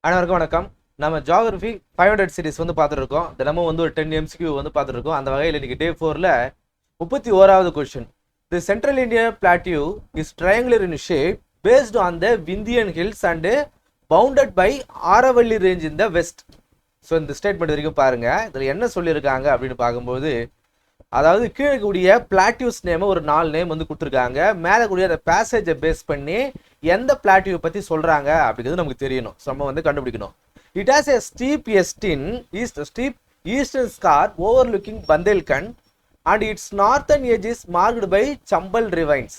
அனைவருக்கும் வணக்கம். நம்ம ஜியோகிராஃபி 500 சீரிஸ் வந்து பார்த்துருக்கோம். தினமும் வந்து ஒரு 10 MCQ வந்து பார்த்துருக்கோம். அந்த வகையில் இன்னைக்கு டே 4ல 31வது question. The central India plateau is triangular in shape based on the Vindhyan hills and bounded by Aravalli range in the west. So இந்த ஸ்டேட்மெண்ட் வரைக்கும் பாருங்க. இதில் என்ன சொல்லியிருக்காங்க அப்படின்னு பார்க்கும்போது, அதாவது கீழே கூடிய பிளாட்டியூஸ் நேம் ஒரு 4 நேம் வந்து கொடுத்துருக்காங்க. மேலே கூடிய அந்த பேசேஜை பேஸ் பண்ணி எந்த பிளாட்டியூ பற்றி சொல்கிறாங்க அப்படிங்கிறது நமக்கு தெரியணும். ஸோ நம்ம வந்து கண்டுபிடிக்கணும். It has a steep eastern scarp overlooking Bundelkhand and its northern edge is marked by Chambal ravines.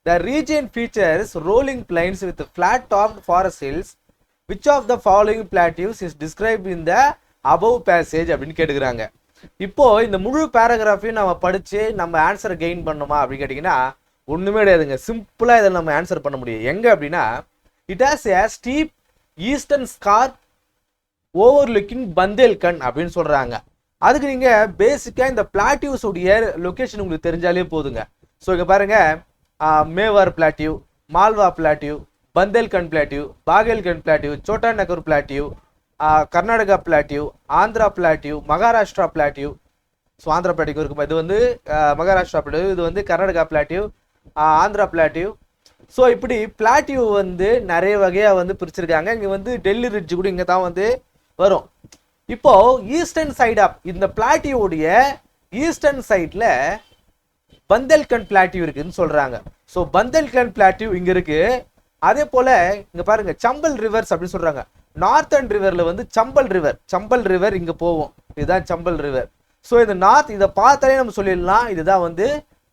The region features rolling plains with flat topped forest hills. Which of the following plateaus is describe in the above passage அப்படின்னு கேட்டுக்கிறாங்க. இப்போ இந்த முழு பேராகிராஃபையும் நம்ம படிச்சு நம்ம ஆன்சரை gain பண்ணணுமா அப்படின்னு கேட்டிங்கன்னா ஒன்றுமே கிடையாதுங்க. சிம்பிளாக இதில் நம்ம ஆன்சர் பண்ண முடியும். எங்கே அப்படின்னா, it has a steep eastern scarp overlooking Bundelkhand அப்படின்னு சொல்கிறாங்க. அதுக்கு நீங்கள் பேசிக்காக இந்த பிளாட்டியூஸ் உடைய லொக்கேஷன் உங்களுக்கு தெரிஞ்சாலே போதுங்க. ஸோ இங்கே பாருங்கள், Mewar plateau, Malwa plateau, Bundelkhand plateau, Baghelkhand plateau, Chota Nagar plateau, Karnataka plateau, Andhra plateau, Maharashtra plateau. So Andhra plateau இருக்கும், இது வந்து மகாராஷ்டிரா பிளாட்டியூ, இது வந்து Karnataka plateau, Andhra plateau. So இப்படி பிளாட்டியூ வந்து நிறைய வகையாக வந்து பிரிச்சிருக்காங்க. இங்கே வந்து டெல்லி ரிட்ஜ் கூட இங்கே தான் வந்து வரும். இப்போ ஈஸ்டர்ன் சைட் ஆஃப் இந்த பிளாட்டியூடைய ஈஸ்டர்ன் சைடில் பந்தேல்கண்ட் பிளாட்டியூ இருக்குன்னு சொல்கிறாங்க. ஸோ பந்தேல்கண்ட் பிளாட்டியூ இங்கே இருக்கு. அதே போல் இங்கே பாருங்க, சம்பல் ரிவர்ஸ் அப்படின்னு சொல்கிறாங்க. நார்த்தன் ரிவர்ல வந்து சம்பல் ரிவர் இங்க போவோம். இதுதான் சம்பல் ரிவர். ஸோ இந்த நார்த் இதை பார்த்தாலே நம்ம சொல்லிடலாம் இதுதான் வந்து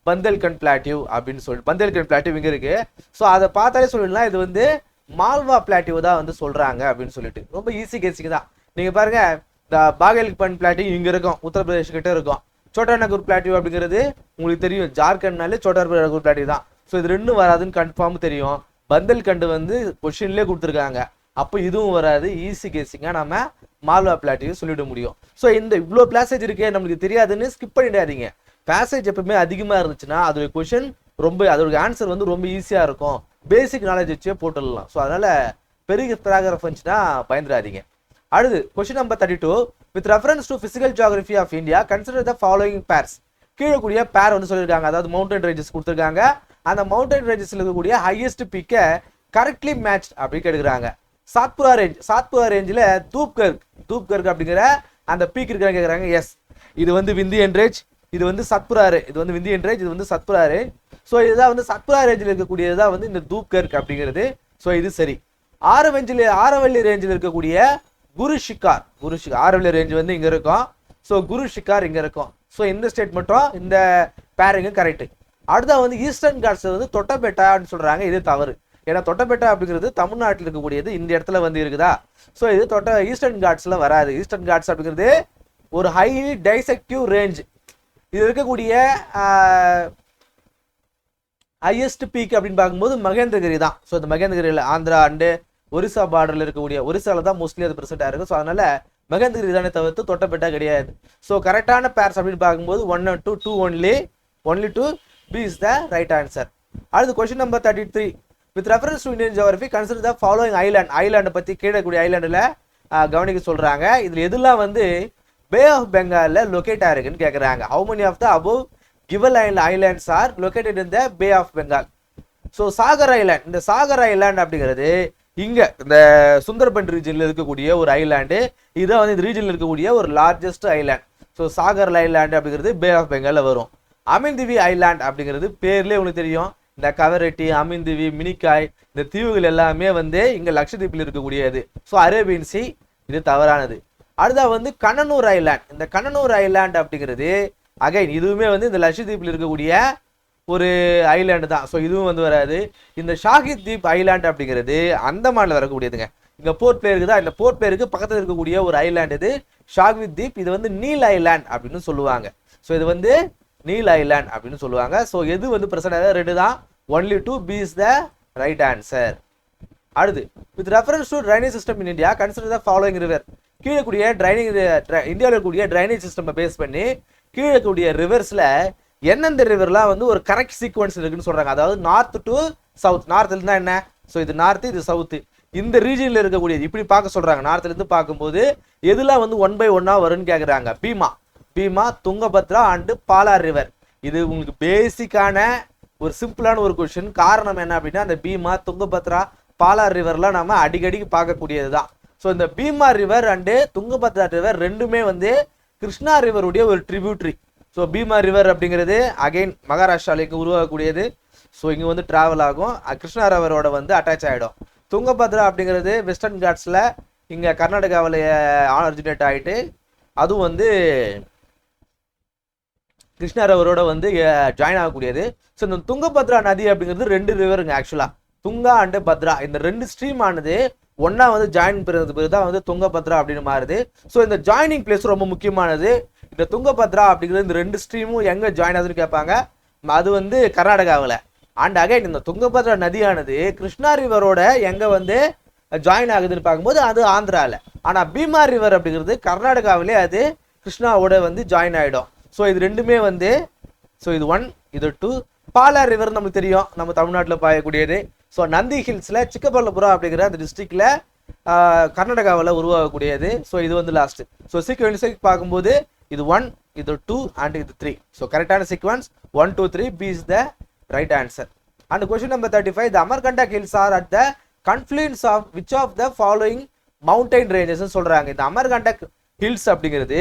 பந்தேல்கண்ட் பிளாட்டியூ அப்படின்னு சொல்லி. பந்தேல்கண்ட் பிளாட்டியூ இங்க இருக்கு. ஸோ அதை பார்த்தாலே சொல்லிடலாம் இது வந்து மால்வா பிளாட்டியூ தான் வந்து சொல்றாங்க அப்படின்னு சொல்லிட்டு. ரொம்ப ஈஸி கேசிங் தான். நீங்க பாருங்க, இந்த பாகேல்கண்ட் பிளாட்டியூ இங்க இருக்கும், உத்தரப்பிரதேஷ் கிட்ட இருக்கும். சோட்டா நகர் பிளாட்டியூ அப்படிங்கிறது உங்களுக்கு தெரியும், ஜார்க்கண்ட்னாலே சோட்டா நகர் பிளாட்டியூ தான். ஸோ இது ரெண்டும் வராதுன்னு கன்ஃபார்ம் தெரியும். பந்தேல்கண்ட் வந்து கொஸ்டின்லேயே கொடுத்துருக்காங்க. அப்போ இதுவும் வராது. ஈஸி கேசிங்காக நம்ம மால்வா பிளாட்டியூ சொல்லிட முடியும். ஸோ இந்த இவ்வளோ பேசேஜ் இருக்கே நம்மளுக்கு தெரியாதுன்னு ஸ்கிப் பண்ணிடாதீங்க. பேசேஜ் எப்பவுமே அதிகமாக இருந்துச்சுன்னா அதோட கொஷின் அதோட ஆன்சர் வந்து ரொம்ப ஈஸியாக இருக்கும். பேசிக் நாலேஜ் வச்சே போட்டுடலாம். ஸோ அதனால பெரிய பேராகிராஃப் வந்துச்சுன்னா பயந்துடாதீங்க. அடுத்து question number 32. With reference to physical geography of India consider the following pairs. கீழே கூடிய பேர் வந்து சொல்லியிருக்காங்க. அதாவது மவுண்டன் ரேஞ்சஸ் கொடுத்துருக்காங்க. அந்த மவுண்டன் ரேஞ்சஸ்ல இருக்கக்கூடிய ஹையஸ்ட் பீக்கை கரெக்ட்லி மேட்ச் அப்படின்னு கேட்குறாங்க. சாத்புரா ரேஞ்சில் தூப்கர்க் அப்படிங்கிற அந்த பீக் இருக்கிறாங்க கேட்குறாங்க. எஸ், இது வந்து விந்தியன் ரேஞ்ச், இது வந்து சத்புரா ரேஞ்ச், இது வந்து விந்தியன் ரேஞ்ச், இது வந்து சத்புரா ரேஞ்ச். ஸோ இதுதான் வந்து சத்புரா ரேஞ்சில் இருக்கக்கூடியது தான் வந்து இந்த தூப்கர்க் அப்படிங்கிறது. ஸோ இது சரி. ஆரவல்லி ரேஞ்சில் இருக்கக்கூடிய குரு ஷிகார் ஆரவல்லி ரேஞ்ச் வந்து இங்கே இருக்கும். ஸோ குரு ஷிகார் இங்கே இருக்கும். ஸோ இந்த ஸ்டேட் மட்டும் இந்த பேரிங்க கரெக்டு. அடுத்தா வந்து ஈஸ்டர்ன் காட்ஸ் வந்து தொட்டபெட்டா அப்படின்னு சொல்கிறாங்க. இது தவறு. ஏன்னா தொட்டபெட்டா அப்படிங்கிறது தமிழ்நாட்டில் இருக்கக்கூடியது, இந்த இடத்துல வந்து இருக்குதா. ஸோ இது ஈஸ்டர்ன் காட்ஸ்ல வராது. ஈஸ்டர்ன் காட்ஸ் அப்படிங்கிறது ஒரு ஹைலி டைசெக்டிவ் ரேஞ்ச். இது இருக்கக்கூடிய ஹையஸ்ட் பீக் அப்படின்னு பார்க்கும்போது மகேந்திரகிரி தான். ஸோ இந்த மகேந்திரகிரியில் ஆந்திரா அண்டு ஒரிசா பார்டரில் இருக்கக்கூடிய, ஒரிசாவில் தான் மோஸ்ட்லி அது ப்ரெசென்ட்டாக இருக்கும். ஸோ அதனால மகேந்திரகிரி தானே தவிர்த்து தொட்டபெட்டா கிடையாது. ஸோ கரெக்டான பேர்ஸ் அப்படின்னு பார்க்கும்போது 1 and 2 only 2 B is the right answer. அடுத்து question number 33. With reference to Indian geography consider the following island பற்றி கீழே கூடிய ஐலாண்டில் கவனிக்க சொல்கிறாங்க. இதில் எதுலாம் வந்து பே ஆஃப் பெங்காலில் லொக்கேட் ஆயிருக்குன்னு கேட்குறாங்க. How many of the above given islands are located in the Bay of Bengal. So Sagar island, இந்த சாகர் ஐலாண்ட் அப்படிங்கிறது இங்கே இந்த சுந்தர்பன் ரீஜனில் இருக்கக்கூடிய ஒரு ஐலாண்டு. இதான் வந்து இந்த ரீஜனில் இருக்கக்கூடிய ஒரு largest island. So Sagar island அப்படிங்கிறது பே ஆஃப் பெங்காலில் வரும். அமின்திவி ஐலாண்ட் அப்படிங்கிறது பேர்லேயே உங்களுக்கு தெரியும். இந்த கவரெட்டி, அமின்திவி, மினிக்காய், இந்த தீவுகள் எல்லாமே வந்து இங்கே லட்சத்தீப்பில் இருக்கக்கூடியது. ஸோ அரேபியன் சி, இது தவறானது. அடுத்தா வந்து கண்ணனூர் ஐலாண்ட். இந்த கண்ணனூர் ஐலாண்ட் அப்படிங்கிறது அகைன் இதுவுமே வந்து இந்த லட்சத்தீப்பில் இருக்கக்கூடிய ஒரு ஐலாண்டு தான். ஸோ இதுவும் வந்து வராது. இந்த ஷாஹித் தீப் ஐலாண்ட் அப்படிங்கிறது அந்தமானில் வரக்கூடியதுங்க. இங்கே போர்ட் பிளேயர் இருக்குதா, இந்த போர்ட் பிளேயருக்கு பக்கத்தில் இருக்கக்கூடிய ஒரு ஐலாண்ட் இது ஷாஹித் தீப். இது வந்து நீல் ஐலாண்ட் அப்படின்னு சொல்லுவாங்க. ஸோ இது வந்து நீல் ஐலாண்ட் அப்படின்னு சொல்லுவாங்க. ஸோ எது வந்து பிரசன்ட் ரெண்டு தான். only 2 B is the right answer. அடுத்து with reference to drainage system in India consider the following river. கீழே கூடிய இந்தியாவில் இருக்கக்கூடிய ட்ரைனேஜ் சிஸ்டம் பேஸ் பண்ணி கீழே கூடிய ரிவர்ஸில் எந்தெந்த ரிவர்லாம் வந்து ஒரு கரெக்ட் சீக்வன்ஸ் இருக்குன்னு சொல்கிறாங்க. அதாவது நார்த் டு சவுத். நார்த் இருந்தால் என்ன, ஸோ இது நார்த்து, இது சவுத்து. இந்த ரீஜனில் இருக்கக்கூடியது இப்படி பார்க்க சொல்றாங்க. நார்த்லேருந்து பார்க்கும்போது எதுலாம் வந்து 1 by 1 வரும்னு கேட்குறாங்க. Bhima, Tungabhadra and Palar river. இது உங்களுக்கு பேசிக்கான ஒரு சிம்பிளான ஒரு கொஸ்டின். காரணம் என்ன அப்படின்னா, அந்த பீமா, துங்கபத்ரா, பாலார் ரிவர்லாம் நம்ம அடிக்கடிக்கு பார்க்கக்கூடியது தான். ஸோ இந்த Bhima river and Tungabhadra river ரெண்டுமே வந்து கிருஷ்ணா ரிவருடைய ஒரு ட்ரிபியூட்ரி. ஸோ பீமா ரிவர் அப்படிங்கிறது அகைன் மகாராஷ்டிராவுக்கு உருவாகக்கூடியது. ஸோ இங்கே வந்து ட்ராவல் ஆகும், கிருஷ்ணா ரிவரோட வந்து அட்டாச் ஆகிடும். துங்கபத்ரா அப்படிங்கிறது வெஸ்டர்ன் காட்ஸில் இங்கே கர்நாடகாவில் ஆரிஜினேட் ஆகிட்டு அதுவும் வந்து கிருஷ்ணா ரிவரோட வந்து ஜாயின் ஆகக்கூடியது. ஸோ இந்த துங்கபத்ரா நதி அப்படிங்கிறது 2 ரிவருங்க. ஆக்சுவலாக துங்கா அண்டு பத்ரா இந்த 2 ஸ்ட்ரீம் ஆனது ஒன்னா வந்து ஜாயின் பிறகு தான் வந்து துங்கபத்ரா அப்படின்னு மாறுது. ஸோ இந்த ஜாயினிங் பிளேஸ் ரொம்ப முக்கியமானது. இந்த துங்கபத்ரா அப்படிங்கிறது இந்த 2 ஸ்ட்ரீமும் எங்கே ஜாயின் ஆகுதுன்னு கேட்பாங்க. அது வந்து கர்நாடகாவில். அண்ட் அகைன் இந்த துங்கபத்ரா நதியானது கிருஷ்ணா ரிவரோட எங்கே வந்து ஜாயின் ஆகுதுன்னு பார்க்கும்போது அது ஆந்திராவில். ஆனால் பீமா ரிவர் அப்படிங்கிறது கர்நாடகாவிலே அது கிருஷ்ணாவோட வந்து ஜாயின் ஆகிடும். ஸோ இது ரெண்டுமே வந்து இது 1 இது 2. பாலார் ரிவர் நமக்கு தெரியும், நம்ம தமிழ்நாட்டில் பாயக்கூடியது. ஸோ நந்தி ஹில்ஸில் சிக்கபல்லபுரம் அப்படிங்கிற அந்த டிஸ்ட்ரிக்டில் கர்நாடகாவில் உருவாகக்கூடியது. ஸோ இது வந்து லாஸ்ட்டு. ஸோ சீக்வன்ஸுக்கு பார்க்கும்போது இது 1 இது 2 அண்ட் இது 3. ஸோ கரெக்டான sequence 1 2 3 B is the right answer. And question number 35, the Amarkantak hills are at the confluence of which of the following mountain ranges சொல்றாங்க. இந்த அமர்கண்டக் ஹில்ஸ் அப்படிங்கிறது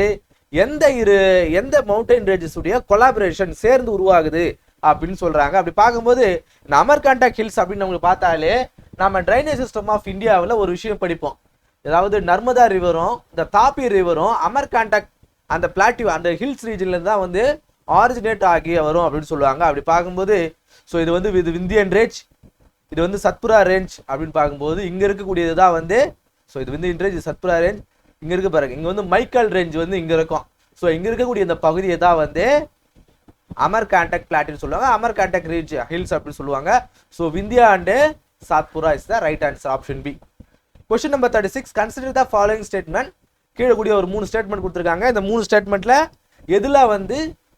எந்த மவுண்டைன் ரேஞ்சஸ் உடைய கொலாபரேஷன் சேர்ந்து உருவாகுது அப்படின்னு சொல்றாங்க. அப்படி பார்க்கும்போது இந்த அமர்கண்டக் ஹில்ஸ் அப்படின்னு நம்மளுக்கு பார்த்தாலே நம்ம ட்ரைனேஜ் சிஸ்டம் ஆஃப் இந்தியாவில் ஒரு விஷயம் படிப்போம். அதாவது நர்மதா ரிவரும் இந்த தாப்பி ரிவரும் அமர்கண்டக் அந்த பிளாட்டிவ் அந்த ஹில்ஸ் ரீஜன்ல தான் வந்து ஆரிஜினேட் ஆகி வரும் அப்படின்னு சொல்லுவாங்க. அப்படி பார்க்கும்போது இது வந்து இது விந்தியன் ரேஞ்ச், இது வந்து சத்புரா ரேஞ்ச் அப்படின்னு பார்க்கும்போது இங்கே இருக்கக்கூடியது தான் வந்து இது விந்தியன் ரேஞ்ச், இது சத்புரா ரேஞ்ச். இங்கே இருக்க பாருங்க, இங்கே வந்து மைக்கேல் ரேஞ்ச் வந்து இங்கே இருக்கும். ஸோ இங்கே இருக்கக்கூடிய இந்த பகுதியை தான் வந்து அமர்காண்டக் பிளாட்டின்னு சொல்லுவாங்க, அமர்காண்டக் ரேஞ்ச் ஹில்ஸ் அப்படின்னு சொல்லுவாங்க. So Vindhya and Satpura is the right answer, option B. Question number 36, consider the following statement. கீழே கூடிய ஒரு 3 ஸ்டேட்மெண்ட் கொடுத்துருக்காங்க. இந்த 3 ஸ்டேட்மெண்ட்ல எதுல வந்து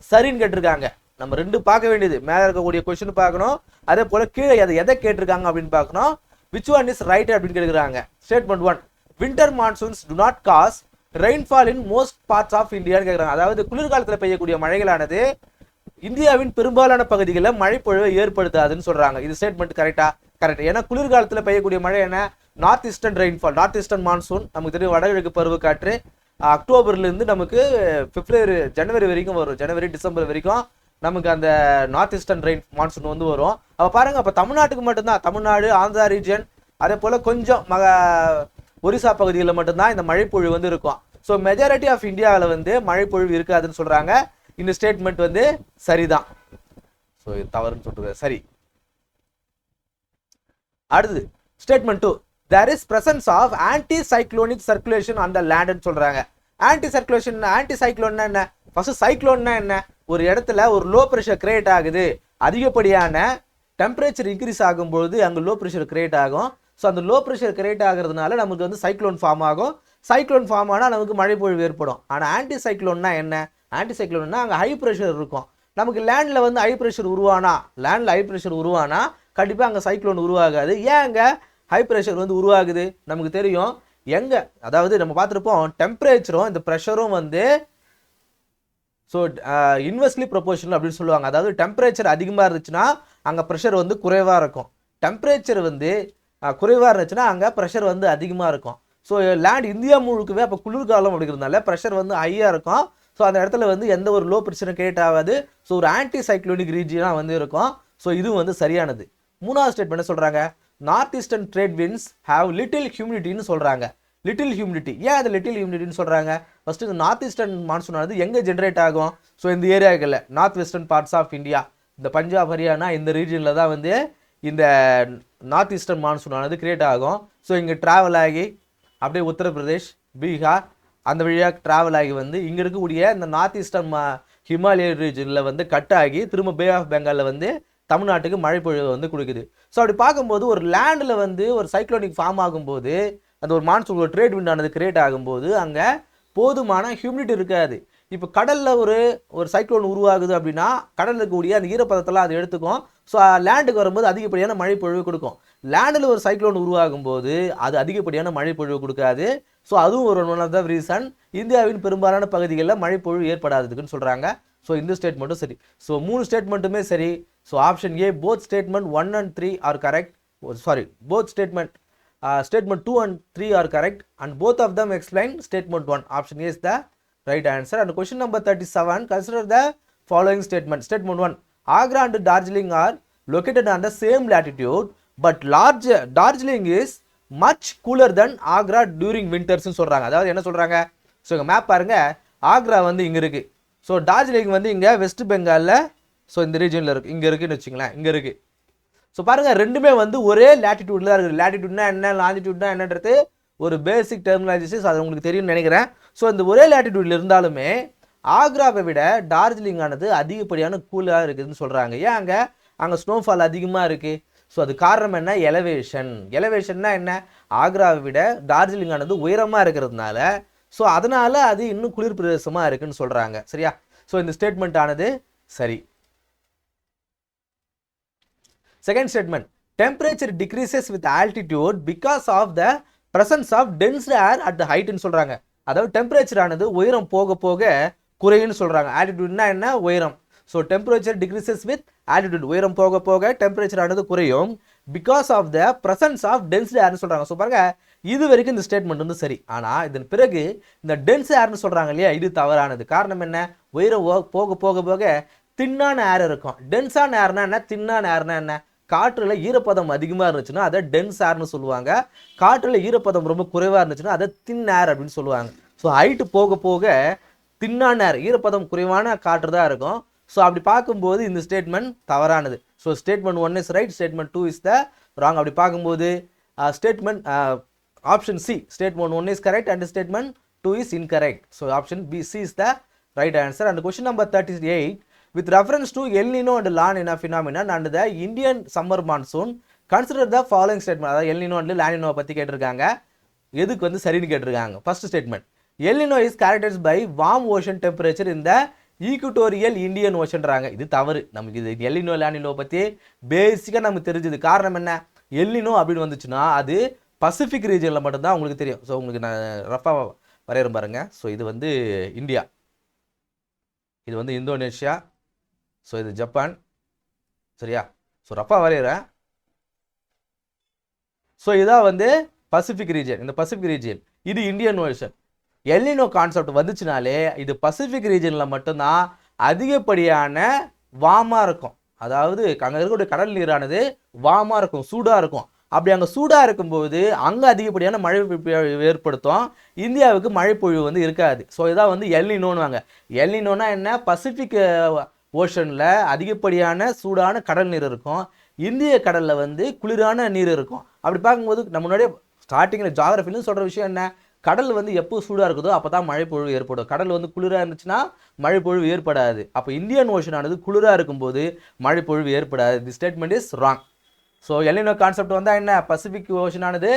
சரின்னு கேட்டிருக்காங்க. நம்ம 2 பார்க்க வேண்டியது, மேலே இருக்கக்கூடிய கொஸ்டின் பார்க்கணும், அதே போல கீழே எதை கேட்டிருக்காங்க அப்படின்னு பார்க்கணும். விச் ஒன் இஸ் ரைட் அப்படின்னு கேட்குறாங்க. Statement 1, winter monsoons do not cause rainfall in most parts of இந்தியான்னு கேட்குறாங்க. அதாவது குளிர்காலத்தில் பெய்யக்கூடிய மழைகளானது இந்தியாவின் பெரும்பாலான பகுதிகளில் மழைப்பொழிவை ஏற்படுத்தாதுன்னு சொல்றாங்க. இது ஸ்டேட்மெண்ட் கரெக்டா? கரெக்ட். ஏன்னா குளிர்காலத்தில் பெய்யக்கூடிய மழை என்ன? North eastern rainfall, north eastern monsoon. நமக்கு தெரியும் வடகிழக்கு பருவக்காற்று அக்டோபர்லேருந்து நமக்கு ஜனவரி வரைக்கும் வரும். ஜனவரி டிசம்பர் வரைக்கும் நமக்கு அந்த நார்த் ஈஸ்டர்ன் ரெயின் மான்சூன் வந்து வரும். அப்போ பாருங்க, அப்போ தமிழ்நாட்டுக்கு மட்டும்தான், தமிழ்நாடு ஆந்திரா ரீஜன் அதே போல் கொஞ்சம் ஒரிசா பகுதிகளில் மட்டும்தான் இந்த மழைப்பொழிவு வந்து இருக்கும். ஸோ மெஜாரிட்டி ஆஃப் இந்தியாவில் வந்து மழைப்பொழிவு இருக்காதுன்னு சொல்கிறாங்க. இந்த ஸ்டேட்மெண்ட் வந்து சரிதான். ஸோ இது தவறுன்னு சொல்றது சரி. அடுத்தது statement 2, there is presence of anti-cyclonic circulation on the land ன்னு சொல்றாங்க. ஆன்டி என்ன? ஃபர்ஸ்ட் சைக்ளோன்னா என்ன? ஒரு இடத்துல ஒரு லோ ப்ரெஷர் கிரியேட் ஆகுது, அதிகப்படியான டெம்பரேச்சர் இன்க்ரீஸ் ஆகும்போது அங்கே லோ ப்ரெஷர் கிரியேட் ஆகும். ஸோ அந்த லோ ப்ரெஷர் கிரியேட் ஆகிறதுனால நமக்கு வந்து சைக்ளோன் ஃபார்ம் ஆகும். சைக்ளோன் ஃபார்ம் ஆனால் நமக்கு மழை பொழிவு ஏற்படும். ஆனால் ஆன்டி சைக்ளோன்னா என்ன? ஆன்டி சைக்ளோன்னா அங்கே ஹை ப்ரெஷர் இருக்கும். நமக்கு லேண்டில் வந்து ஹை ப்ரெஷர் உருவானா கண்டிப்பாக அங்கே சைக்ளோன் உருவாகாது. ஏன் அங்கே ஹை ப்ரெஷர் வந்து உருவாகுது? நமக்கு தெரியும் எங்கே, அதாவது நம்ம பார்த்துருப்போம் டெம்பரேச்சரும் இந்த ப்ரெஷரும் வந்து இன்வெர்ஸ்லி ப்ரொபோர்ஷனல் அப்படின்னு சொல்லுவாங்க. அதாவது டெம்பரேச்சர் அதிகமாக இருந்துச்சுன்னா அங்கே ப்ரெஷர் வந்து குறைவாக இருக்கும், டெம்பரேச்சர் வந்து குறைவாக இருந்துச்சுன்னா அங்கே ப்ரெஷர் வந்து அதிகமாக இருக்கும். ஸோ லேண்ட் இந்தியா முழுக்கவே அப்போ குளிர்காலம் அப்படிங்கிறதுனால ப்ரெஷர் வந்து ஹையாக இருக்கும். ஸோ அந்த இடத்துல வந்து எந்த ஒரு லோ ப்ரெஷரும் கிரியேட் ஆகாது. ஸோ ஒரு ஆன்டி சைக்ளோனிக் ரீஜியனாக வந்து இருக்கும். ஸோ இதுவும் வந்து சரியானது. 3வது ஸ்டேட்மெண்ட் சொல்கிறாங்க, north eastern trade winds have little ஹியூமிடிட்டின்னு சொல்கிறாங்க. லிட்டில் ஹியூமிடிட்டி, ஏன் அது லிட்டில் ஹியூமிடிட்டின்னு சொல்கிறாங்க? ஃபஸ்ட்டு இந்த நார்த் ஈஸ்டர்ன் மான்சூன் ஆனது எங்கே ஜென்ரேட் ஆகும்? ஸோ இந்த ஏரியாக்களில் north western parts of India, இந்த பஞ்சாப் ஹரியானா இந்த ரீஜனில் தான் வந்து இந்த நார்த் ஈஸ்டர்ன் மான்சூன் ஆனது கிரியேட் ஆகும். ஸோ இங்கே ட்ராவல் ஆகி அப்படியே உத்தரப்பிரதேஷ், பீகார் அந்த வழியாக ட்ராவல் ஆகி வந்து இங்கே இருக்கக்கூடிய இந்த நார்த் ஈஸ்டர்ன் ஹிமாலய ரீஜனில் வந்து கட் ஆகி திரும்ப பே ஆஃப் பெங்காலில் வந்து தமிழ்நாட்டுக்கு மழை பொழிவு வந்து கொடுக்குது. ஸோ அப்படி பார்க்கும்போது ஒரு லேண்டில் வந்து ஒரு சைக்ளோனிக் ஃபார்ம் ஆகும்போது அந்த ஒரு மான்சூன் ஒரு ட்ரேட் விண்ட் ஆனது கிரியேட் ஆகும்போது அங்கே போதுமான ஹியூமிடிட்டி இருக்காது. இப்போ கடலில் ஒரு சைக்ளோன் உருவாகுது அப்படின்னா கடலில் இருக்கக்கூடிய அந்த ஈரப்பதத்தெல்லாம் அது எடுத்துக்கும். ஸோ லேண்டுக்கு வரும்போது அதிகப்படியான மழை பொழிவு கொடுக்கும். லேண்டில் ஒரு சைக்ளோன் உருவாகும் போது அது அதிகப்படியான மழைப்பொழிவு கொடுக்காது. ஸோ அதுவும் ஒரு ஒன் ஆஃப் த ரீசன் இந்தியாவின் பெரும்பாலான பகுதிகளில் மழைப்பொழிவு ஏற்படாததுக்குன்னு சொல்கிறாங்க. ஸோ இந்த ஸ்டேட்மெண்ட்டும் சரி. ஸோ 3 ஸ்டேட்மெண்ட்டுமே சரி. So option A both statement 1 and 3 are correct. Sorry, both statement 2 and 3 are correct and both of them explain statement 1. Option A is the right answer. And question number 37, consider the following statement. Statement 1, Agra and Darjeeling are located on the same latitude but Darjeeling is much cooler than Agra during winters னு சொல்றாங்க. அதாவது என்ன சொல்றாங்க? So இங்கே map பாருங்க, ஆக்ரா வந்து இங்கே இருக்கு. ஸோ டார்ஜிலிங் வந்து இங்கே வெஸ்ட் பெங்காலில், ஸோ இந்த ரீஜனில் இருக்கு, இங்கே இருக்குன்னு வச்சுங்களேன், இங்கே இருக்கு. ஸோ பாருங்கள், ரெண்டுமே வந்து ஒரே லேட்டிடியூடில் தான் இருக்குது. லேட்டிடியூட்னா என்ன, லாங்கிடியூட்னா என்னன்றது ஒரு பேசிக் டெர்மினாலஜிஸ், அது உங்களுக்கு தெரியும்னு நினைக்கிறேன். ஸோ இந்த ஒரே லேட்டிடியூடில் இருந்தாலுமே ஆக்ராவை விட டார்ஜிலிங் ஆனது அதிகப்படியான கூலாக இருக்குதுன்னு சொல்கிறாங்க. ஏன் அங்கே ஸ்னோஃபால் அதிகமாக இருக்குது? ஸோ அது காரணம் என்ன? எலவேஷன்னா என்ன? ஆக்ராவை விட டார்ஜிலிங் ஆனது உயரமாக இருக்கிறதுனால, ஸோ அதனால் அது இன்னும் குளிர் பிரதேசமாக இருக்குன்னு சொல்கிறாங்க. சரியா? ஸோ இந்த ஸ்டேட்மெண்ட் ஆனது சரி. Second statement, temperature decreases with altitude because of the presence of dense air at the height ன்னு சொல்றாங்க. அதாவது டெம்பரேச்சர் ஆனது உயரம் போக போக குறையும்னு சொல்றாங்க. ஆல்டிடியூட்னா என்ன? உயரம். So temperature decreases with altitude, உயரம் போக போக டெம்பரேச்சர் ஆனது குறையும் because of the presence of dense ஏர்னு சொல்றாங்க. ஸோ பாருங்க, இது வரைக்கும் இந்த ஸ்டேட்மெண்ட் வந்து சரி. ஆனால் இதன் பிறகு இந்த டென்ஸ் ஏர்னு சொல்றாங்க இல்லையா, இது தவறானது. காரணம் என்ன? உயரம் போக போக போக தின்னான ஏர் இருக்கும். டென்ஸான ஏர்னா என்ன, தின்னான ஏர்னா என்ன? காற்றுல ஈரப்பதம் அதிகமாக இருந்துச்சுன்னா அதை டென்ஸ் ஏர்னு சொல்லுவாங்க. காற்றுல ஈரப்பதம் ரொம்ப குறைவாக இருந்துச்சுன்னா அதை தின் ஏர் அப்படின்னு சொல்லுவாங்க. ஸோ ஹைட்டு போக போக தின்னான ஏர், ஈரப்பதம் குறைவான காற்று தான் இருக்கும். ஸோ அப்படி பார்க்கும்போது இந்த ஸ்டேட்மெண்ட் தவறானது. So statement 1 is right, statement 2 is the wrong. அப்படி பார்க்கும்போது statement option C, statement 1 is correct and statement 2 is incorrect. So option B, C is the right answer. And question number 38, with reference to El Nino and La Nina phenomenon and the Indian summer monsoon, consider the following statement. அதாவது El Nino and La Nino பற்றி கேட்டிருக்காங்க. எதுக்கு வந்து சரின்னு கேட்டிருக்காங்க. First statement, El Nino is characterized by warm ocean temperature in the equatorial Indian Oceanறாங்க. இது தவறு. நமக்கு இது El Nino La Nino பற்றி பேசிக்காக நமக்கு தெரிஞ்சது. காரணம் என்ன? El Nino அப்படின்னு வந்துச்சுன்னா அது பசிபிக் ரீஜனில் மட்டும்தான் உங்களுக்கு தெரியும். ஸோ உங்களுக்கு நான் ரஃபாக வரையறேன் பாருங்க. ஸோ இது வந்து இந்தியா, இது வந்து இந்தோனேஷியா, ஸோ இது ஜப்பான். சரியா? ஸோ ரஃபா வரைகிறேன். ஸோ இதான் வந்து பசிபிக் ரீஜன். இந்த பசிபிக் ரீஜன் இது Indian ocean. El nino concept வந்துச்சுனாலே இது பசிபிக் ரீஜனில் மட்டும்தான் அதிகப்படியான வார்மாக இருக்கும். அதாவது அங்கே இருக்கக்கூடிய கடல் நீரானது வார்மாக இருக்கும், சூடாக இருக்கும். அப்படி அங்கே சூடாக இருக்கும்போது அங்கே அதிகப்படியான மழை ஏற்படுத்தும். இந்தியாவுக்கு மழைப்பொழிவு வந்து இருக்காது. ஸோ இதான் வந்து எல் நினோன்னுவாங்க. எல் நினோன்னா என்ன? பசிபிக் ஓஷனில் அதிகப்படியான சூடான கடல் நீர் இருக்கும், இந்திய கடலில் வந்து குளிரான நீர் இருக்கும். அப்படி பார்க்கும்போது நம்மளுடைய ஸ்டார்டிங்கில் ஜாகிரஃபிலும் சொல்கிற விஷயம் என்ன? கடல் வந்து எப்போ சூடாக இருக்குதோ அப்போ தான் மழைப்பொழிவு ஏற்படும். கடல் வந்து குளிராக இருந்துச்சுன்னா மழைப்பொழிவு ஏற்படாது. அப்போ இந்தியன் ஓஷனானது குளிராக இருக்கும்போது மழைப்பொழிவு ஏற்படாது. தி statement is wrong. So L nino concept வந்தால் என்ன? பசிபிக் ஓஷனானது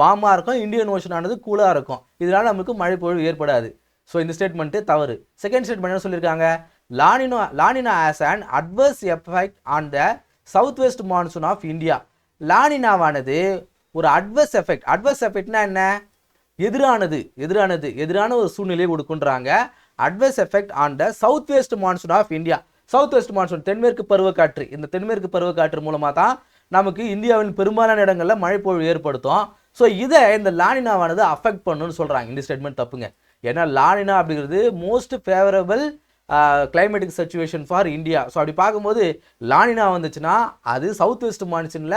வார்மாக இருக்கும், இந்தியன் ஓஷனானது கூலாக இருக்கும். இதனால் நமக்கு மழைப்பொழிவு ஏற்படாது. ஸோ இந்த ஸ்டேட்மெண்ட்டு தவறு. செகண்ட் ஸ்டேட்மெண்ட் என்ன சொல்லியிருக்காங்க? La Nina has an adverse effect on the southwest monsoon of India. La Ninaவானது ஒரு அட்வர்ஸ் எஃபெக்ட். அட்வர்ஸ் எஃபெக்ட்னா என்ன? எதிரான ஒரு சூழ்நிலையை கொடுக்குன்றாங்க. Adverse effect on the south west monsoon of India. South west monsoon, தென்மேற்கு பருவக்காற்று. இந்த தென்மேற்கு பருவக்காற்று மூலமாக தான் நமக்கு இந்தியாவின் பெரும்பாலான இடங்களில் மழைப்பொழிவு ஏற்படுத்தும். ஸோ இதை இந்த லானினாவானது அஃபெக்ட் பண்ணுன்னு சொல்கிறாங்க. இந்த ஸ்டேட்மெண்ட் தப்புங்க. ஏன்னா லானினா அப்படிங்கிறது most favourable climatic situation for India. So அப்படி பார்க்கும்போது லானினா வந்துச்சுன்னா அது சவுத் வெஸ்ட் மான்சூனில்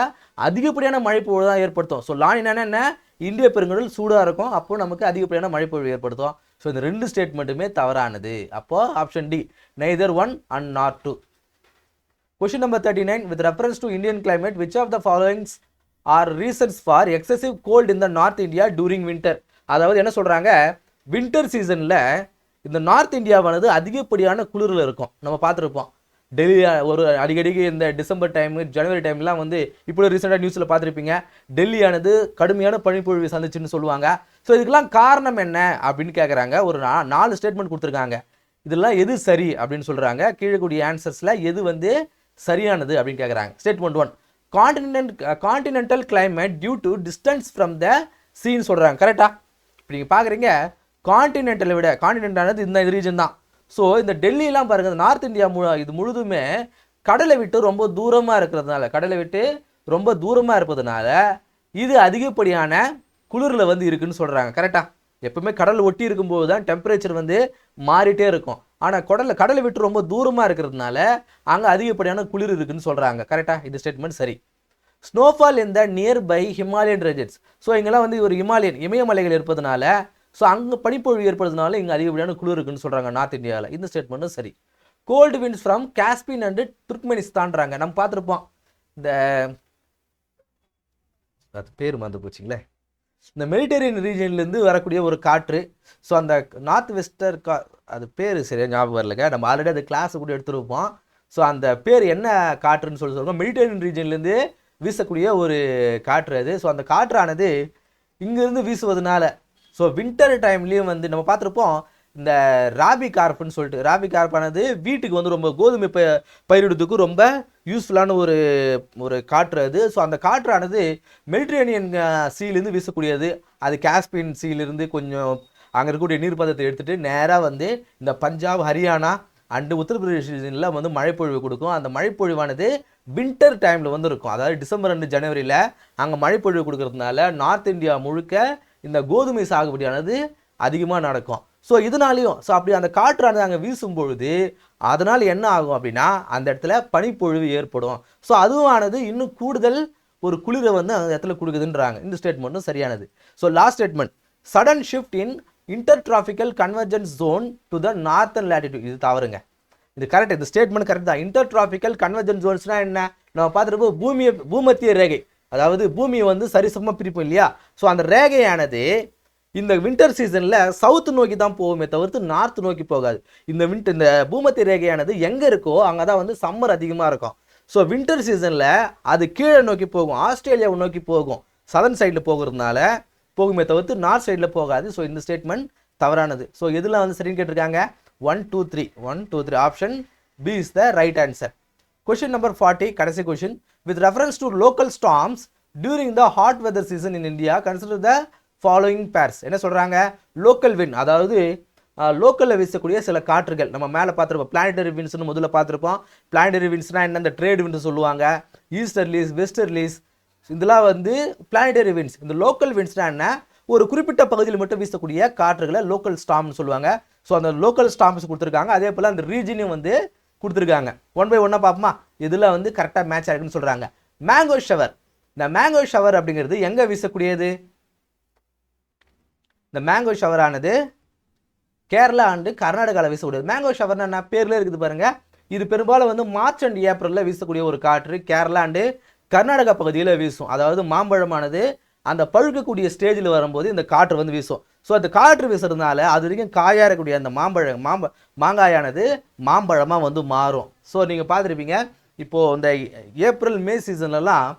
அதிகப்படியான மழைப்பொழிவு தான் ஏற்படுத்தும். ஸோ லானினா என்ன? இந்திய பெருங்கடல் சூடாக இருக்கும், அப்போ நமக்கு அதிகப்படியான மழைப்பொழிவு ஏற்படுத்தும். ஸோ இந்த ரெண்டு ஸ்டேட்மெண்ட்டுமே தவறானது. அப்போ option D, neither 1 and not 2. Question number 39, with reference to Indian climate, which of the following are reasons for excessive cold in the North India during winter? அதாவது என்ன சொல்கிறாங்க? வின்டர் சீசனில் இந்த நார்த் இந்தியாவானது அதிகப்படியான குளிரில் இருக்கும். நம்ம பார்த்துருப்போம். டெல்லி ஒரு அடிக்கடிக்கு இந்த டிசம்பர் டைமு, ஜனவரி டைம்லாம் வந்து இப்போ ரீசெண்டாக நியூஸில் பார்த்துருப்பீங்க, டெல்லியானது கடுமையான பனிப்பொழிவு சந்திச்சுன்னு சொல்லுவாங்க. ஸோ இதுக்கெல்லாம் காரணம் என்ன அப்படின்னு கேட்குறாங்க. ஒரு 4 ஸ்டேட்மெண்ட் கொடுத்துருக்காங்க. இதெல்லாம் எது சரி அப்படின்னு சொல்கிறாங்க. கீழே கூடிய ஆன்சர்ஸில் எது வந்து சரியானது அப்படின்னு கேட்குறாங்க. Statement 1, continental climate due to distance from the சீன்னு சொல்கிறாங்க. கரெக்டாக? இப்போ நீங்கள் பார்க்குறீங்க கான்டினென்டலை விட, கான்டினென்டானது இந்த ரீஜன் தான். ஸோ இந்த டெல்லிலாம் பாருங்கள், நார்த் இந்தியா இது முழுதுமே கடலை விட்டு ரொம்ப தூரமாக இருக்கிறதுனால, கடலை விட்டு ரொம்ப தூரமாக இருப்பதுனால இது அதிகப்படியான குளிரில் வந்து இருக்குன்னு சொல்கிறாங்க. கரெக்டாக? எப்பவுமே கடல் ஒட்டி இருக்கும்போது தான் டெம்பரேச்சர் வந்து மாறிட்டே இருக்கும். ஆனால் கடலை விட்டு ரொம்ப தூரமாக இருக்கிறதுனால அங்கே அதிகப்படியான குளிர் இருக்குன்னு சொல்கிறாங்க. கரெக்டாக? இந்த ஸ்டேட்மெண்ட் சரி. ஸ்னோஃபால் இந்த நியர்பை ஹிமாலயன் ரேஞ்சஸ். ஸோ இங்கெல்லாம் வந்து ஒரு இமயமலைகள் இருப்பதுனால, ஸோ அங்கே பனிப்பொழிவு ஏற்படுறதுனால இங்கே அதிகப்படியான குளிர் இருக்குன்னு சொல்கிறாங்க நார்த் இந்தியாவில். இந்த ஸ்டேட்மெண்ட்டும் சரி. Cold winds from Caspian and துர்க்மெனிஸ்தான்றாங்க. நம்ம பார்த்துருப்போம், இந்த அது பேர் மறந்து போச்சுங்களே, இந்த மெடிட்டரேனியன் ரீஜன்லேருந்து வரக்கூடிய ஒரு காற்று. ஸோ அந்த நார்த் வெஸ்டர் அது பேர் சரியாக ஞாபகம் வரலங்க, நம்ம ஆல்ரெடி அது கிளாஸ் கூட எடுத்துருப்போம். ஸோ அந்த பேர் என்ன காற்றுன்னு சொல்லுவோம், மெடிட்டரேனியன் ரீஜன்லேருந்து வீசக்கூடிய ஒரு காற்று அது. ஸோ அந்த காற்றானது இங்கேருந்து வீசுவதனால, ஸோ வின்டர் டைம்லேயும் வந்து நம்ம பார்த்துருப்போம், இந்த ராபி கார்ப்னு சொல்லிட்டு, ராபி கார்ப்பானது வீட்டுக்கு வந்து ரொம்ப கோதுமை பயிரிடுறதுக்கு ரொம்ப யூஸ்ஃபுல்லான ஒரு காற்று அது. ஸோ அந்த காற்றானது மெடிட்டரேனியன் சீலேருந்து வீசக்கூடியது. அது காஸ்பியன் சீலேருந்து கொஞ்சம் அங்கே இருக்கக்கூடிய நீர்ப்பதத்தை எடுத்துகிட்டு நேராக வந்து இந்த பஞ்சாப், ஹரியானா அண்டு உத்தரப்பிரதேஷ் ரீஜனில் வந்து மழைப்பொழிவு கொடுக்கும். அந்த மழைப்பொழிவானது வின்டர் டைமில் வந்து இருக்கும். அதாவது டிசம்பர் அண்டு ஜனவரியில் அங்கே மழைப்பொழிவு கொடுக்கறதுனால நார்த் இந்தியா முழுக்க இந்த கோதுமை சாகுபடியானது அதிகமாக நடக்கும். ஸோ இதனாலையும், ஸோ அப்படி அந்த காற்றானது அங்கே வீசும் பொழுது அதனால் என்ன ஆகும் அப்படின்னா அந்த இடத்துல பனிப்பொழிவு ஏற்படும். ஸோ அதுவானது இன்னும் கூடுதல் ஒரு குளிரை வந்து அந்த இடத்துல கொடுக்குதுன்றாங்க. இந்த ஸ்டேட்மெண்ட்டும் சரியானது. So last statement, sudden shift in intertropical convergence zone to the northern latitude. இது தவறுங்க. இது கரெக்ட், இந்த ஸ்டேட்மெண்ட் கரெக்ட் தான். இன்டர்ட்ராபிக்கல் கன்வர்ஜென்ஸ் ஜோன்ஸ்னா என்ன, நம்ம பார்த்துருப்போம் பூமத்திய ரேகை, அதாவது பூமியை வந்து சரிசமமாக பிரிப்போம் இல்லையா. ஸோ அந்த ரேகையானது இந்த வின்டர் சீசனில் சவுத்து நோக்கி தான் போகுமே தவிர்த்து நார்த்து நோக்கி போகாது. இந்த பூமத்திய ரேகையானது எங்கே இருக்கோ அங்கே தான் வந்து சம்மர் அதிகமாக இருக்கும். ஸோ வின்டர் சீசனில் அது கீழே நோக்கி போகும், ஆஸ்திரேலியாவை நோக்கி போகும், சதர்ன் சைடில் போகிறதுனால போகுமே தவிர்த்து நார்த் சைடில் போகாது. ஸோ இந்த ஸ்டேட்மெண்ட் தவறானது. ஸோ எதில் வந்து சரின்னு கேட்டிருக்காங்க, 1 2 3 option B is the right answer. Question number 40, கடைசி question. With reference to local storms during the hot weather season in India consider the following pairs. என்ன சொல்கிறாங்க, லோக்கல் வின், அதாவது லோக்கலில் வீசக்கூடிய சில காற்றுகள். நம்ம மேலே பார்த்துருப்போம் பிளானட்டரி வின்ஸ்னு முதல்ல பார்த்துருப்போம். பிளானட்டரி வின்ஸ்னால் என்ன, இந்த ட்ரேட் வின்ஸ் சொல்லுவாங்க, ஈஸ்டர்லீஸ், வெஸ்டர்லீஸ், இதெல்லாம் வந்து பிளானட்டரி வின்ஸ். இந்த லோக்கல் வின்ஸ்னால் என்ன, ஒரு குறிப்பிட்ட பகுதியில் மட்டும் வீசக்கூடிய காற்றுகளை லோக்கல் ஸ்டார்ம்னு சொல்லுவாங்க. ஸோ அந்த லோக்கல் ஸ்டார்ம்ஸ் கொடுத்துருக்காங்க. அதே போல் அந்த ரீஜனையும் வந்து கொடுத்துருக்காங்க. 1 by 1 பார்ப்போமா, இதில் வந்து கரெக்டாக மேட்ச் ஆகிருக்குன்னு சொல்கிறாங்க. மேங்கோ ஷவர், இந்த மேங்கோ ஷவர் அப்படிங்கிறது எங்கே வீசக்கூடியது, இந்த மேங்கோ ஷவர் ஆனது கேரளா அண்டு கர்நாடகாவில் வீசக்கூடியது. மேங்கோ ஷவர்னா என்ன, பேர்ல இருக்குது பாருங்க. இது பெரும்பாலும் வந்து மார்ச் அண்ட் ஏப்ரலில் வீசக்கூடிய ஒரு காற்று கேரளா அண்டு கர்நாடகா பகுதியில் வீசும். அதாவது மாம்பழமானது அந்த பழுக்கக்கூடிய ஸ்டேஜில் வரும்போது இந்த காற்று வந்து வீசும். ஸோ அந்த காற்று வீசுறதுனால அது வரைக்கும் காயாக இருக்கக்கூடிய அந்த மாங்காயானது மாம்பழமாக வந்து மாறும். ஸோ நீங்கள் பார்த்துருப்பீங்க, இப்போது இந்த ஏப்ரல் மே சீசன்லலாம்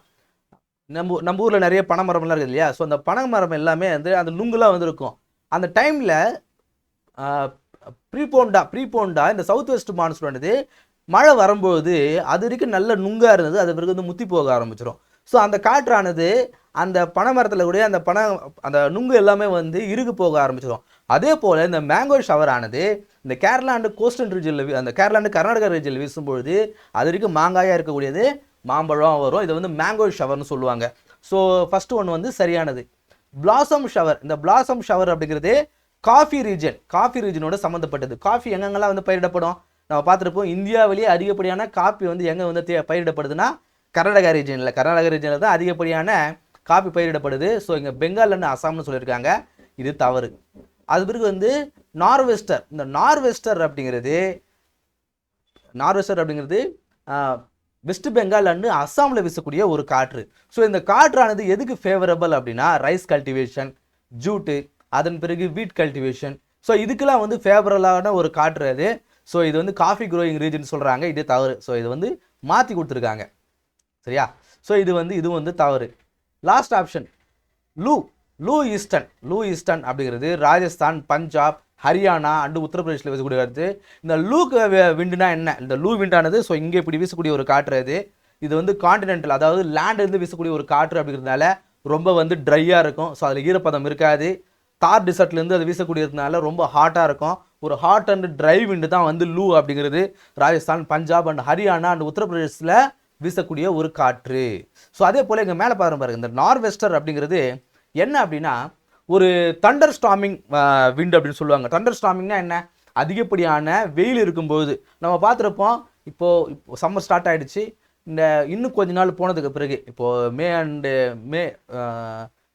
நம்ம ஊரில் நிறைய பனைமரம்லாம் இருக்குது இல்லையா. ஸோ அந்த பனைமரம் எல்லாமே வந்து அந்த நுங்குலாம் வந்து இருக்கும். அந்த டைமில் ப்ரீபோண்டா இந்த சவுத் வெஸ்ட் மான்சூன் வந்து மழை வரும்போது அது வரைக்கும் நல்ல நுங்காக இருந்தது, அது பிறகு வந்து முத்தி போக ஆரம்பிச்சிடும். ஸோ அந்த காற்றானது அந்த பனைமரத்தில் கூட அந்த நுங்கு எல்லாமே வந்து இறுகு போக ஆரம்பிச்சிடும். அதே போல் இந்த மேங்கோ ஷவர் ஆனது இந்த கேரளா அண்டு கோஸ்டல் ரீஜனில், அந்த கேரளா அண்டு கர்நாடகா ரீஜனில் வீசும்பொழுது அது வரைக்கும் மாங்காயாக இருக்கக்கூடியது மாம்பழம் வரும். இது வந்து மேங்கோ ஷவர்னு சொல்லுவாங்க. ஸோ ஃபர்ஸ்ட் ஒன்று வந்து சரியானது. பிளாசம் ஷவர், இந்த பிளாசம் ஷவர் அப்படிங்கிறது காஃபி ரீஜனோட சம்மந்தப்பட்டது. காஃபி எங்கெங்கெல்லாம் வந்து பயிரிடப்படும், நம்ம பார்த்துருப்போம். இந்தியாவிலேயே அதிகப்படியான காஃபி வந்து எங்கே வந்து பயிரிடப்படுதுன்னா கர்நாடகா ரீஜனில் தான் அதிகப்படியான காஃபி பயிரிடப்படுது. ஸோ இங்கே பெங்கால் அசாம்னு சொல்லியிருக்காங்க, இது தவறு. அது பிறகு வந்து நார்வெஸ்டர், இந்த நார்வெஸ்டர் அப்படிங்கிறது வெஸ்ட் பெங்கால் அண்டு அஸ்ஸாமில் வீசக்கூடிய ஒரு காற்று. ஸோ இந்த காற்றானது எதுக்கு ஃபேவரபிள் அப்படின்னா ரைஸ் கல்டிவேஷன், ஜூட்டு, அதன் பிறகு வீட் கல்டிவேஷன். ஸோ இதுக்கெல்லாம் வந்து ஃபேவரபிளான ஒரு காற்று அது. ஸோ இது வந்து காஃபி க்ரோயிங் ரீஜன் சொல்கிறாங்க, இதே தவறு. ஸோ இது வந்து மாற்றி கொடுத்துருக்காங்க, சரியா. ஸோ இது வந்து தவறு. லாஸ்ட் ஆப்ஷன் லூ ஈஸ்டர்ன் அப்படிங்கிறது ராஜஸ்தான், பஞ்சாப், ஹரியானா அண்டு உத்தரப்பிரதேசில் வீசக்கூடிய காற்று. இந்த லூ விண்டுனா என்ன, இந்த லூ விண்டானது ஸோ இங்கே இப்படி வீசக்கூடிய ஒரு காற்று அது. இது வந்து காண்டினென்டல், அதாவது லேண்ட்லேருந்து வீசக்கூடிய ஒரு காற்று அப்படிங்கிறதுனால ரொம்ப வந்து ட்ரையாக இருக்கும். ஸோ அதில் ஈரப்பதம் இருக்காது. தார் டிசர்ட்லேருந்து அது வீசக்கூடியதுனால ரொம்ப ஹாட்டாக இருக்கும். ஒரு ஹாட் அண்ட் ட்ரை விண்டு தான் வந்து லூ அப்படிங்கிறது ராஜஸ்தான், பஞ்சாப் அண்ட் ஹரியானா அண்ட் உத்தரப்பிரதேசத்தில் வீசக்கூடிய ஒரு காற்று. ஸோ அதே போல் இங்கே மேலே பாருங்க, இந்த நார்வெஸ்டர் அப்படிங்கிறது என்ன அப்படின்னா ஒரு தண்டர் ஸ்டாமிங் விண்ட் அப்படின்னு சொல்லுவாங்க. தண்டர் ஸ்டாமிங்னா என்ன? அதிகப்படியான வெயில் இருக்கும்போது நம்ம பார்த்துருப்போம். இப்போ சம்மர் ஸ்டார்ட் ஆகிடுச்சு. இந்த இன்னும் கொஞ்ச நாள் போனதுக்கு பிறகு, இப்போது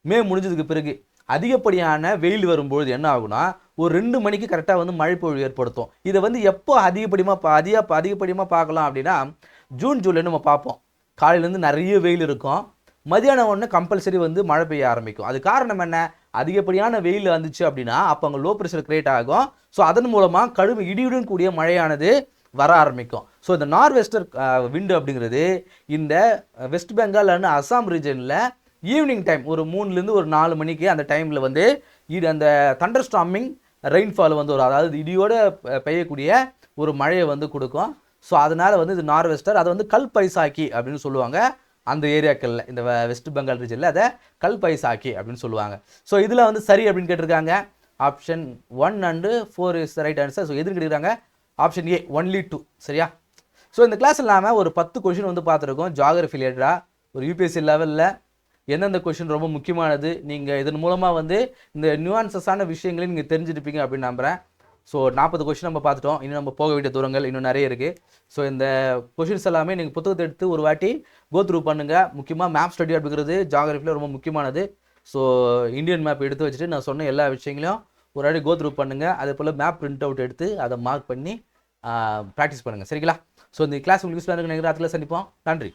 மே முடிஞ்சதுக்கு பிறகு அதிகப்படியான வெயில் வரும்பொழுது என்ன ஆகுனா ஒரு 2 மணிக்கு கரெக்டாக வந்து மழை பொழிவு ஏற்படுத்தும். இதை வந்து எப்போ அதிகப்படியமாக பார்க்கலாம் அப்படின்னா ஜூன் ஜூலைன்னு நம்ம பார்ப்போம். காலையிலேருந்து நிறைய வெயில் இருக்கும், மதியானம் ஒன்று கம்பல்சரி வந்து மழை பெய்ய ஆரம்பிக்கும். அது காரணம் என்ன? அதிகப்படியான வெயில் வந்துச்சு அப்படின்னா அப்போ அங்கே லோ ப்ரெஷர் கிரியேட் ஆகும். ஸோ அதன் மூலமாக கடும் இடியுடன் கூடிய மழையானது வர ஆரம்பிக்கும். ஸோ இந்த நார்வெஸ்டர் விண்டு அப்படிங்கிறது இந்த வெஸ்ட் பெங்கால் அண்ட் அசாம் ரீஜனில் ஈவினிங் டைம் ஒரு 3லேருந்து ஒரு 4 மணிக்கு அந்த டைமில் வந்து அந்த தண்டர் ஸ்டாமிங் ரெயின்ஃபால் வந்து அதாவது இடியோடு பெய்யக்கூடிய ஒரு மழையை வந்து கொடுக்கும். ஸோ அதனால் வந்து இது நார்வெஸ்டர். அதை வந்து கல் பைசாக்கி அப்படின்னு சொல்லுவாங்க அந்த ஏரியாக்களில், இந்த வெஸ்ட் பெங்கால் ரீஜனில் அதை கல் பைசாக்கி அப்படின்னு சொல்லுவாங்க. ஸோ இதில் வந்து சரி அப்படின்னு கேட்டிருக்காங்க. Option 1 and 4 is the right answer. So எதுன்னு கேட்டிருக்காங்க? Option A only 2. சரியா? ஸோ இந்த கிளாஸ் இல்லாமல் ஒரு 10 கொஷின் வந்து பார்த்துருக்கோம் ஜியாகிரஃபி ரிலேட்டடாக. ஒரு யூபிஎஸ்சி லெவலில் எந்தெந்த கொஷின் ரொம்ப முக்கியமானது, நீங்கள் இதன் மூலமாக வந்து இந்த நியூஆன்சஸான விஷயங்களையும் நீங்கள் தெரிஞ்சுருப்பீங்க அப்படின்னு நம்புகிறேன். ஸோ 40 கொஷின் நம்ம பார்த்துட்டோம். இன்னும் நம்ம போக வேண்டிய தூரங்கள் இன்னும் நிறைய இருக்குது. ஸோ இந்த கொஷின்ஸ் எல்லாமே நீங்கள் புத்தகத்தை எடுத்து ஒரு வாட்டி கோ த்ரூ பண்ணுங்கள். முக்கியமாக மேப் ஸ்டடி அப்படிங்கிறது ஜியாகிரஃபியில் ரொம்ப முக்கியமானது. ஸோ இந்தியன் மேப் எடுத்து வச்சுட்டு நான் சொன்ன எல்லா விஷயங்களையும் ஒரு வாட்டி கோ த்ரூ பண்ணுங்கள். அதே போல் மேப் பிரிண்ட் அவுட் எடுத்து அதை மார்க் பண்ணி ப்ராக்டிஸ் பண்ணுங்கள். சரிங்களா? ஸோ இந்த கிளாஸ் உங்களுக்கு யூஸ்ஃபுல்லாக இருக்குன்னு நினைக்கிறேன். அதில் சந்திப்போம். நன்றி.